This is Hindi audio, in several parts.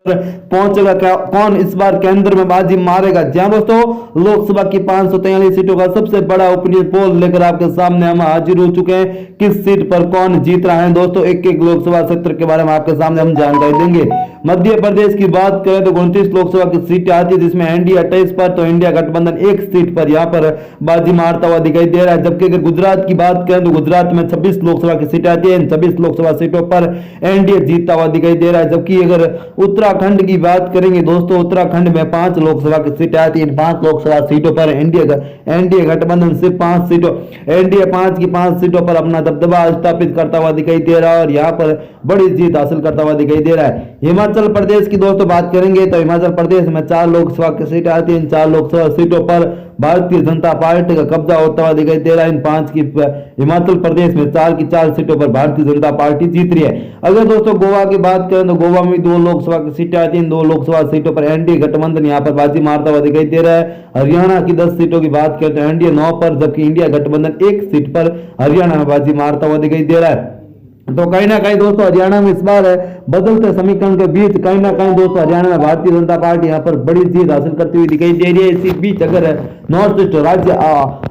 पहुंचेगा, क्या कौन इस बार केंद्र में बाजी मारेगा। जी हाँ दोस्तों, लोकसभा की 543 सीटों का सबसे बड़ा ओपिनियन पोल लेकर आपके सामने हम हाजिर हो चुके हैं। किस सीट पर कौन जीत रहा है दोस्तों, एक एक लोकसभा क्षेत्र के बारे में आपके सामने हम जानकारी देंगे। मध्य प्रदेश की बात करें तो 29 लोकसभा की सीटें आती है, जिसमें एनडीए 28 पर तो इंडिया गठबंधन एक सीट पर यहाँ पर बाजी मारता हुआ दिखाई दे रहा है। जबकि अगर गुजरात की बात करें तो गुजरात में 26 लोकसभा की सीटें आती है, इन 26 लोकसभा सीटों पर एनडीए जीतता हुआ दिखाई दे रहा है। जबकि अगर उत्तराखंड की बात करेंगे दोस्तों, उत्तराखंड में 5 लोकसभा की सीटें आती है, इन 5 लोकसभा सीटों पर एनडीए गठबंधन से 5 सीटों एनडीए 5 की 5 सीटों पर अपना दबदबा स्थापित करता हुआ दिखाई दे रहा है और यहाँ पर बड़ी जीत हासिल करता हुआ दिखाई दे रहा है। हिमाचल प्रदेश की दोस्तों बात करेंगे तो हिमाचल प्रदेश में 4 लोकसभा की सीटें आती है, इन 4 लोकसभा सीटों पर भारतीय जनता पार्टी का कब्जा होता हुआ दिखाई दे रहा है। इन 5 की हिमाचल प्रदेश में 4 की 4 सीटों पर भारतीय जनता पार्टी जीत रही है। अगर दोस्तों गोवा की बात करें तो गोवा में 2 लोकसभा की सीटें आती हैं, 2 लोकसभा सीटों पर एनडीए गठबंधन यहाँ पर बाजी मारता हुआ दिखाई दे रहा है। हरियाणा की 10 सीटों की बात करें तो एनडीए 9 पर, जबकि इंडिया गठबंधन 1 सीट पर हरियाणा में बाजी मारता हुआ दिखाई दे रहा है। तो कहीं ना कहीं दोस्तों हरियाणा में इस बार बदलते समीकरण के बीच कहीं ना कहीं दोस्तों हरियाणा में भारतीय जनता पार्टी यहाँ पर बड़ी जीत हासिल करती हुई दिखाई दे रही है। इसी बीच अगर नॉर्थ ईस्ट राज्य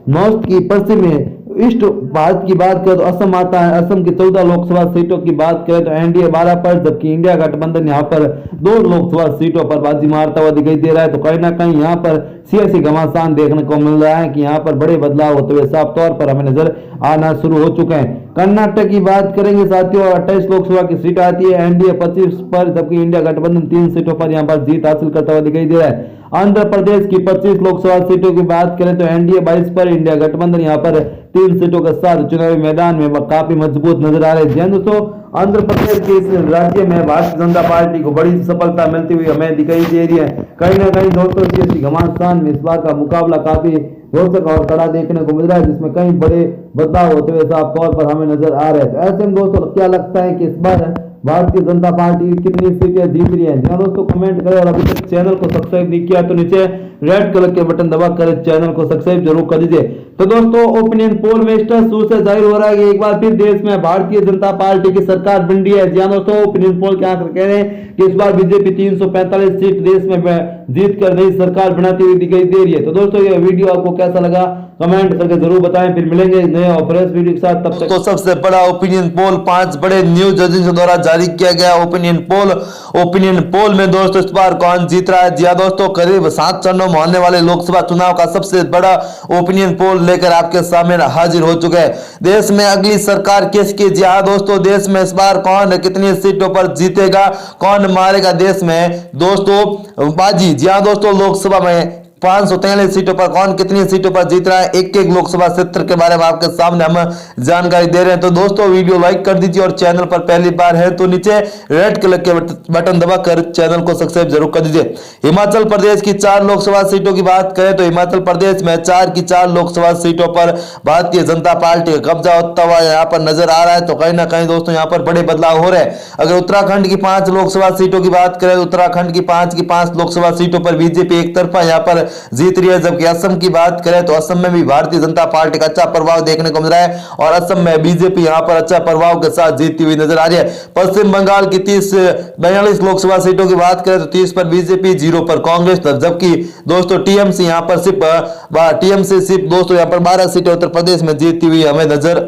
नॉर्थ की पश्चिम में ईस्ट भारत की बात करें तो असम आता है। असम की 14 लोकसभा सीटों की बात करें तो एनडीए 12 पर, जबकि इंडिया गठबंधन यहाँ पर 2 लोकसभा सीटों पर बाजी मारता हुआ दिखाई दे रहा है। तो कहीं ना कहीं यहाँ पर सियासी घमासान देखने को मिल रहा है कि यहाँ पर बड़े बदलाव होते हुए साफ तौर पर हमें नजर आना शुरू हो चुके हैं। कर्नाटक की बात करेंगे साथियों, 28 लोकसभा की सीट आती है, एनडीए 25 पर, जबकि इंडिया गठबंधन 3 सीटों पर यहाँ पर जीत हासिल करता हुआ दिखाई दे रहा है। आंध्र प्रदेश की 25 लोकसभा सीटों की बात करें तो एनडीए 22 पर, इंडिया गठबंधन यहाँ पर 3 सीटों के साथ चुनावी मैदान में काफी मजबूत नजर आ रहे हैं। दोस्तों आंध्र प्रदेश के इस राज्य में भारतीय जनता पार्टी को बड़ी सफलता मिलती हुई हमें दिखाई दे रही है। कहीं ना कहीं दोस्तों सियासी घमासान में इस बार का मुकाबला काफी रोचक और कड़ा देखने को मिल रहा है, जिसमें कई बड़े बदलाव होते हुए साफ तौर पर हमें नजर आ रहे हैं। तो ऐसे में दोस्तों क्या लगता है कि इस बार भारतीय जनता पार्टी कितनी सीटें जीत रही है? जी दोस्तों कमेंट करें और अभी तक चैनल को सब्सक्राइब नहीं किया तो नीचे रेड कलर के बटन दबा कर चैनल को सब्सक्राइब जरूर कर दीजिए। तो दोस्तों ओपिनियन पोल में स्पष्ट से जाहिर हो रहा है कि एक बार फिर देश में भारतीय जनता पार्टी की सरकार बन रही है। जी दोस्तों ओपिनियन पोल के आंकड़े कह रहे हैं कि इस बार बीजेपी 345 सीट देश में जीत कर नई सरकार बनाती हुई दिखाई दे रही है। तो दोस्तों ये वीडियो आपको कैसा लगा कमेंट करके जरूर बताएं। फिर मिलेंगे नए और फ्रेश वीडियो के साथ, तब तक तो सबसे बड़ा ओपिनियन पोल 5 बड़े न्यूज एजेंसियों द्वारा जारी किया गया ओपिनियन पोल में दोस्तों इस बार कौन जीत रहा है? जी हाँ दोस्तों, करीब 7 चरणों में होने वाले लोकसभा चुनाव का सबसे बड़ा ओपिनियन पोल लेकर आपके सामने हाजिर हो चुके हैं। देश में अगली सरकार किसकी? जी हाँ दोस्तों, देश में इस बार कौन कितनी सीटों पर जीतेगा, कौन मारेगा देश में दोस्तों बाजी? जी हाँ दोस्तों, लोकसभा में 543 सीटों पर कौन कितनी सीटों पर जीत रहा है, एक एक लोकसभा क्षेत्र के बारे में आपके सामने हम जानकारी दे रहे हैं। तो दोस्तों वीडियो लाइक कर दीजिए और चैनल पर पहली बार है तो नीचे रेड कलर के बटन दबाकर चैनल को सब्सक्राइब जरूर कर दीजिए। हिमाचल प्रदेश की 4 लोकसभा सीटों की बात करें तो हिमाचल प्रदेश में 4 की 4 लोकसभा सीटों पर भारतीय जनता पार्टी का कब्जा होता हुआ यहाँ पर नजर आ रहा है। तो कहीं ना कहीं दोस्तों यहाँ पर बड़े बदलाव हो रहे हैं। अगर उत्तराखंड की 5 लोकसभा सीटों की बात करें तो उत्तराखंड की 5 लोकसभा सीटों पर बीजेपी एक तरफा यहाँ पर जीत रही है। जबकि असम की बात करें तो असम में भी भारतीय जनता पार्टी का अच्छा प्रभाव देखने को मिल रहा है और असम में बीजेपी यहां पर अच्छा प्रभाव के साथ जीतती हुई नजर आ रही है। पश्चिम बंगाल की 42 लोकसभा सीटों की बात करें तो 30 पर बीजेपी, 0 पर कांग्रेस, जबकि दोस्तों टीएमसी यहां पर सिर्फ दोस्तों यहां पर 12 सीटें उत्तर प्रदेश में जीतती हुई हमें नजर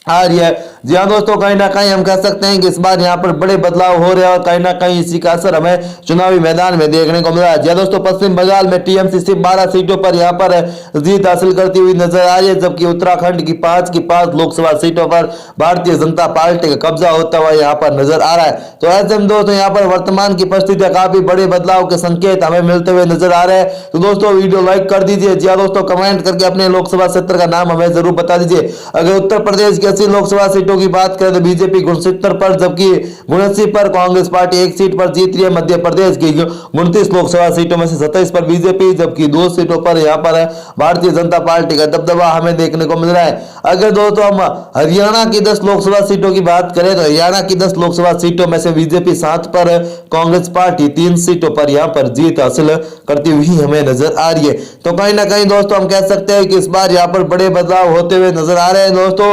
आ रही है। जी हाँ दोस्तों, कहीं ना कहीं हम कह सकते हैं कि इस बार यहाँ पर बड़े बदलाव हो रहे हैं और कहीं ना कहीं इसी का असर हमें चुनावी मैदान में देखने को मिल रहा है। जी हाँ दोस्तों, पश्चिम बंगाल में टीएमसी सिर्फ 12 सीटों पर यहाँ पर जीत हासिल करती हुई नजर आ रही है, जबकि उत्तराखंड की 5 लोकसभा सीटों पर भारतीय जनता पार्टी का कब्जा होता हुआ यहाँ पर नजर आ रहा है। तो ऐसे में दोस्तों यहाँ पर वर्तमान की परिस्थितियां काफी बड़े बदलाव के संकेत हमें मिलते हुए नजर आ रहे हैं। तो दोस्तों वीडियो लाइक कर दीजिए। जी हाँ दोस्तों, कमेंट करके अपने लोकसभा क्षेत्र का नाम हमें जरूर बता दीजिए। अगर उत्तर प्रदेश की 80 लोकसभा सीटों की बात करें तो बीजेपी 69 पर, जबकि 79 पर कांग्रेस पार्टी एक सीट पर जीत रही है। मध्य प्रदेश की 29 लोकसभा सीटों में से 27 पर बीजेपी, जबकि 2 सीटों पर यहां पर भारतीय जनता पार्टी का दबदबा हमें देखने को मिल रहा है। अगर दोस्तों हम हरियाणा की 10 लोकसभा सीटों की बात करें तो हरियाणा की 10 लोकसभा सीटों में से बीजेपी 7 पर, कांग्रेस पार्टी 3 सीटों पर यहां पर जीत हासिल करती हुई हमें नजर आ रही है। तो कहीं ना कहीं दोस्तों हम कह सकते हैं कि इस बार यहां पर बड़े बदलाव होते हुए नजर आ रहे हैं। दोस्तों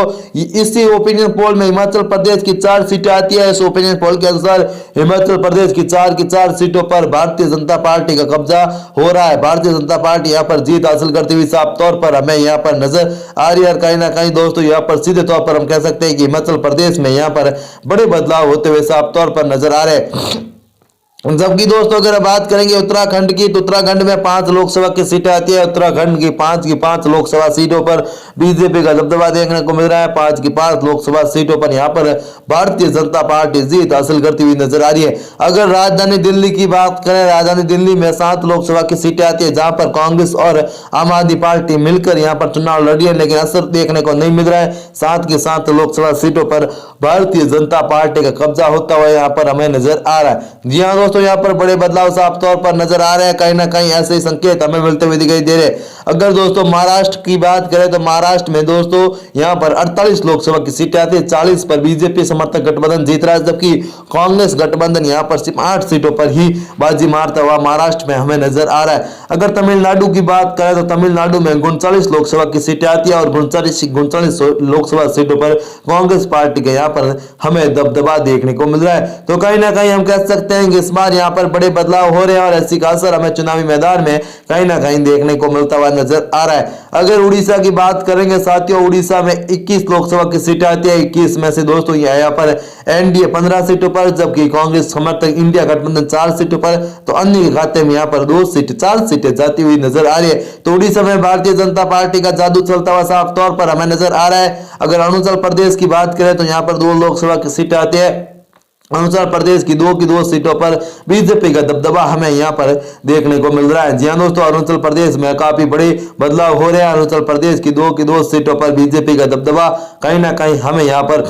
इसी ओपिनियन पोल में हिमाचल प्रदेश की 4 सीटें आती है। इस ओपिनियन पोल के अनुसार हिमाचल प्रदेश की 4 सीटों पर भारतीय जनता पार्टी का कब्जा हो रहा है। भारतीय जनता पार्टी यहाँ पर जीत हासिल करती हुई साफ तौर पर हमें यहाँ पर नजर आ रही है। कहीं ना कहीं दोस्तों यहाँ पर सीधे तौर पर हम कह सकते हैं कि हिमाचल प्रदेश में यहाँ पर बड़े बदलाव होते हुए साफ तौर पर नजर आ रहे हैं। जबकि दोस्तों अगर बात करेंगे उत्तराखंड की, तो उत्तराखंड में 5 लोकसभा की सीटें आती है। उत्तराखंड की 5 लोकसभा सीटों पर बीजेपी का दबदबा देखने को मिल रहा है। 5 लोकसभा सीटों पर यहाँ पर भारतीय जनता पार्टी जीत हासिल करती हुई नजर आ रही है। अगर राजधानी दिल्ली की बात करें, राजधानी दिल्ली में 7 लोकसभा की सीटें आती है, जहां पर कांग्रेस और आम आदमी पार्टी मिलकर यहाँ पर चुनाव लड़ी है, लेकिन असर देखने को नहीं मिल रहा है। 7 लोकसभा सीटों पर भारतीय जनता पार्टी का कब्जा होता हुआ यहाँ पर हमें नजर आ रहा है। जी हाँ दोस्तों, यहाँ पर बड़े बदलाव साफ तौर पर नजर आ रहे हैं। कहीं ना कहीं ऐसे ही संकेत हमें मिलते हुए दिखाई दे रहे हैं। अगर दोस्तों महाराष्ट्र की बात करें, तो महाराष्ट्र में दोस्तों यहाँ पर 48 लोकसभा की सीटें आती है। 40 पर बीजेपी समर्थक गठबंधन जीत रहा है, जबकि कांग्रेस गठबंधन यहाँ पर सिर्फ 8 सीटों पर ही बाजी मारता हुआ महाराष्ट्र में हमें नजर आ रहा है। अगर तमिलनाडु की बात करें, तो तमिलनाडु में 39 लोकसभा की सीटें आती है और 39 लोकसभा सीटों पर कांग्रेस पार्टी के यहाँ पर हमें दबदबा देखने को मिल रहा है। तो कहीं ना कहीं हम कह सकते हैं कि इस बार यहाँ पर बड़े बदलाव हो रहे हैं और ऐसी का असर हमें चुनावी मैदान में कहीं ना कहीं देखने को मिलता हुआ नजर आ रहा है। अगर उड़ीसा की बात करेंगे साथियों, उड़ीसा में 21 लोकसभा की सीटें आती है। 21 में से दोस्तों यहाँ पर एनडीए 15 सीटों पर, जबकि कांग्रेस समर्थक इंडिया गठबंधन 4 सीटों पर, तो अन्य के खाते में यहाँ पर 4 सीटें जाती हुई नजर आ रही है। तो उड़ीसा में भारतीय जनता पार्टी का जादू चलता हुआ साफ तौर पर हमें नजर आ रहा है। अगर अरुणाचल प्रदेश की बात करें, तो यहाँ पर 2 लोकसभा की सीटें आती है। अरुणाचल प्रदेश की 2 सीटों पर बीजेपी का दबदबा हमें यहाँ पर देखने को मिल रहा है। जी हाँ दोस्तों, अरुणाचल प्रदेश में काफी बड़े बदलाव हो रहे हैं। अरुणाचल प्रदेश की 2 सीटों पर बीजेपी का दबदबा कहीं ना कहीं हमें यहाँ पर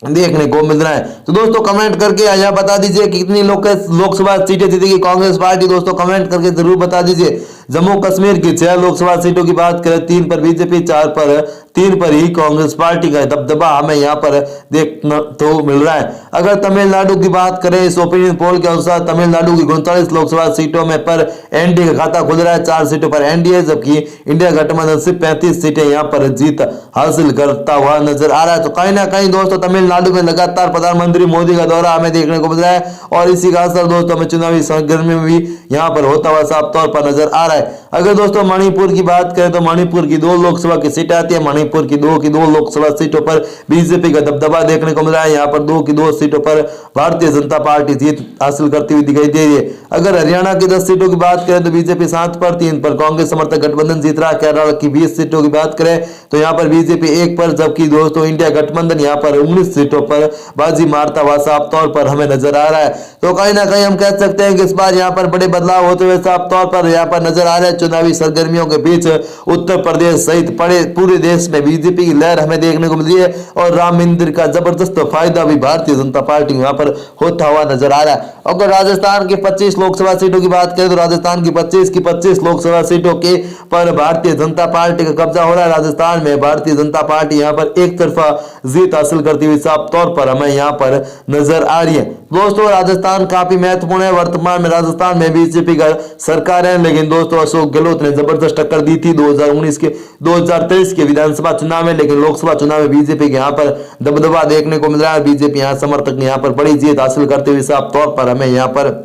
देखने को मिल रहा है। तो दोस्तों कमेंट करके यहाँ बता दीजिए कितनी लोकसभा सीटें जीतेगी कांग्रेस पार्टी। दोस्तों कमेंट करके जरूर बता दीजिए। जम्मू कश्मीर की 6 लोकसभा सीटों की बात करें, 3 पर बीजेपी, 3 पर ही कांग्रेस पार्टी का दबदबा हमें यहाँ पर देखने तो मिल रहा है। अगर तमिलनाडु की बात करें, इस ओपिनियन पोल के अनुसार तमिलनाडु की 39 लोकसभा सीटों में पर एनडीए का खाता खुल रहा है। 4 सीटों पर एनडीए, जबकि इंडिया गठबंधन सिर्फ 35 सीटें यहाँ पर जीत हासिल करता हुआ नजर आ रहा है। तो कहीं ना कहीं दोस्तों तमिलनाडु में लगातार प्रधानमंत्री मोदी का दौरा हमें देखने को मिल रहा है और इसी का असर दोस्तों हमें चुनावी सरगर्मी में भी यहाँ पर होता हुआ साफ तौर पर नजर आ रहा है। अगर दोस्तों मणिपुर की बात करें, तो मणिपुर की 2 लोकसभा की सीटें आती है। मणिपुर की 2 लोकसभा सीटों पर बीजेपी का दबदबा देखने को मिल रहा है। यहाँ पर 2 सीटों पर भारतीय जनता पार्टी जीत हासिल करती हुई दिखाई दे रही है। अगर हरियाणा की 10 सीटों की बात करें, तो बीजेपी 7 पर, 3 पर कांग्रेस समर्थक गठबंधन जीत रहा है। केरल की 20 सीटों की बात करें, तो यहाँ पर बीजेपी 1 पर, जबकि दोस्तों इंडिया गठबंधन यहाँ पर 19 सीटों पर बाजी मारता हुआ साफ तौर पर हमें नजर आ रहा है। तो कहीं ना कहीं हम कह सकते हैं कि इस बार यहाँ पर बड़े बदलाव होते हुए साफ तौर पर यहाँ पर नजर आ रहे हैं। चुनावी सरगर्मियों के बीच उत्तर प्रदेश सहित पूरे देश में बीजेपी की लहर हमें देखने को मिल रही है और राम मंदिर का जबरदस्त फायदा भी भारतीय जनता पार्टी यहाँ पर होता हुआ नजर आ रहा है। अगर राजस्थान की 25 लोकसभा सीटों की बात करें, तो राजस्थान की 25 लोकसभा सीटों के पर भारतीय जनता पार्टी का कब्जा हो रहा है। राजस्थान में भारतीय जनता पार्टी यहाँ पर एक तरफा जीत हासिल करती हुई साफ तौर पर हमें यहाँ पर नजर आ रही है। दोस्तों राजस्थान काफी महत्वपूर्ण है। वर्तमान में राजस्थान में बीजेपी का सरकार है, लेकिन दोस्तों अशोक गहलोत ने जबरदस्त टक्कर दी थी 2023 के विधानसभा चुनाव में, लेकिन लोकसभा चुनाव में बीजेपी के यहाँ पर दबदबा देखने को मिल रहा है। बीजेपी यहाँ समर्थक ने यहाँ पर बड़ी जीत हासिल करते हुए साफ तौर पर हमें यहाँ पर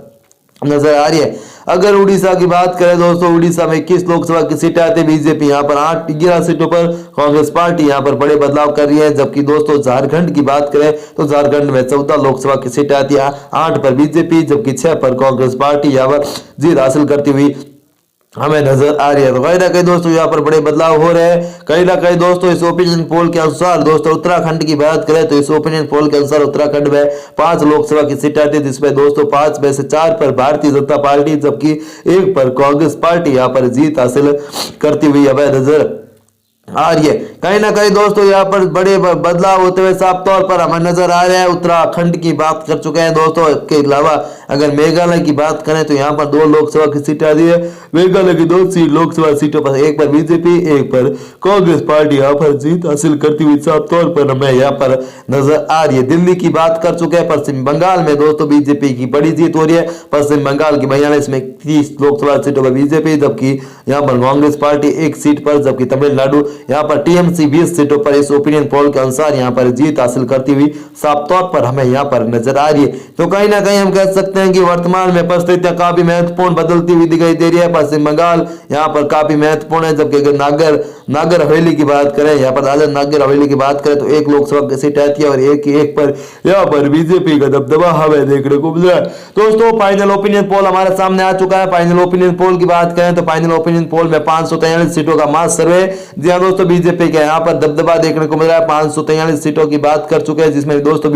नजर आ रही है। अगर उड़ीसा की बात करें दोस्तों, उड़ीसा में 21 लोकसभा की सीटें आती है। बीजेपी यहाँ पर 11 सीटों पर, कांग्रेस पार्टी यहाँ पर बड़े बदलाव कर रही है। जबकि दोस्तों झारखंड की बात करें, तो झारखंड में 14 लोकसभा की सीटें आती है। 8 पर बीजेपी, जबकि 6 पर कांग्रेस पार्टी यहाँ पर जीत हासिल करती हुई हमें नजर आ रही है। तो कहीं ना कहीं दोस्तों यहाँ पर बड़े बदलाव हो रहे हैं। कहीं ना कहीं दोस्तों इस ओपिनियन पोल के अनुसार दोस्तों उत्तराखंड की बात करें, तो इस ओपिनियन पोल के अनुसार उत्तराखंड में 5 लोकसभा की सीटें आती है, जिसमें दोस्तों 5 में से 4 पर भारतीय जनता पार्टी, जबकि 1 पर कांग्रेस पार्टी यहाँ पर जीत हासिल करती हुई हमें नजर आ रही है। कहीं ना कहीं दोस्तों यहाँ पर बड़े बदलाव होते हुए साफ तौर पर हमें नजर आ रहे हैं। उत्तराखंड की बात कर चुके हैं दोस्तों। के अलावा अगर मेघालय की बात करें, तो यहाँ पर 2 लोकसभा की सीटें आ रही है। मेघालय की 2 लोकसभा सीटों पर 1 पर बीजेपी, 1 पर कांग्रेस पार्टी यहाँ पर जीत हासिल करती हुई साफ तौर पर हमें यहाँ पर नजर आ रही है। दिल्ली की बात कर चुके हैं। पश्चिम बंगाल में दोस्तों बीजेपी की बड़ी जीत हो रही है। पश्चिम बंगाल की 42 में 30 लोकसभा सीटों पर बीजेपी, जबकि यहाँ पर कांग्रेस पार्टी 1 सीट पर, जबकि तमिलनाडु यहाँ पर टीएमसी 20 सीटों पर इस ओपिनियन पोल के अनुसार यहाँ पर जीत हासिल करती हुई साफ तौर पर हमें यहाँ पर नजर आ रही है। तो कहीं ना कहीं हम कह सकते हैं कि वर्तमान में परिस्थितियां काफी महत्वपूर्ण बदलती हुई दिखाई दे रही है। पश्चिम बंगाल यहाँ पर काफी महत्वपूर्ण है, जबकि अगर नागर हवेली की बात करें, यहाँ पर दादर नागर हवेली की बात करें तो एक लोकसभा की सीट आती है और एक पर यहाँ पर बीजेपी का दबदबा हमें देखने को मिल रहा है। दोस्तों फाइनल ओपिनियन पोल हमारे सामने आ चुका है। फाइनल ओपिनियन पोल की बात करें तो फाइनल ओपिनियन पोल में 543 सीटों का मास सर्वे, जी हाँ दोस्तों बीजेपी का यहाँ पर दबदबा देखने को मिल रहा है। 543 सीटों की बात कर चुके हैं, जिसमें दोस्तों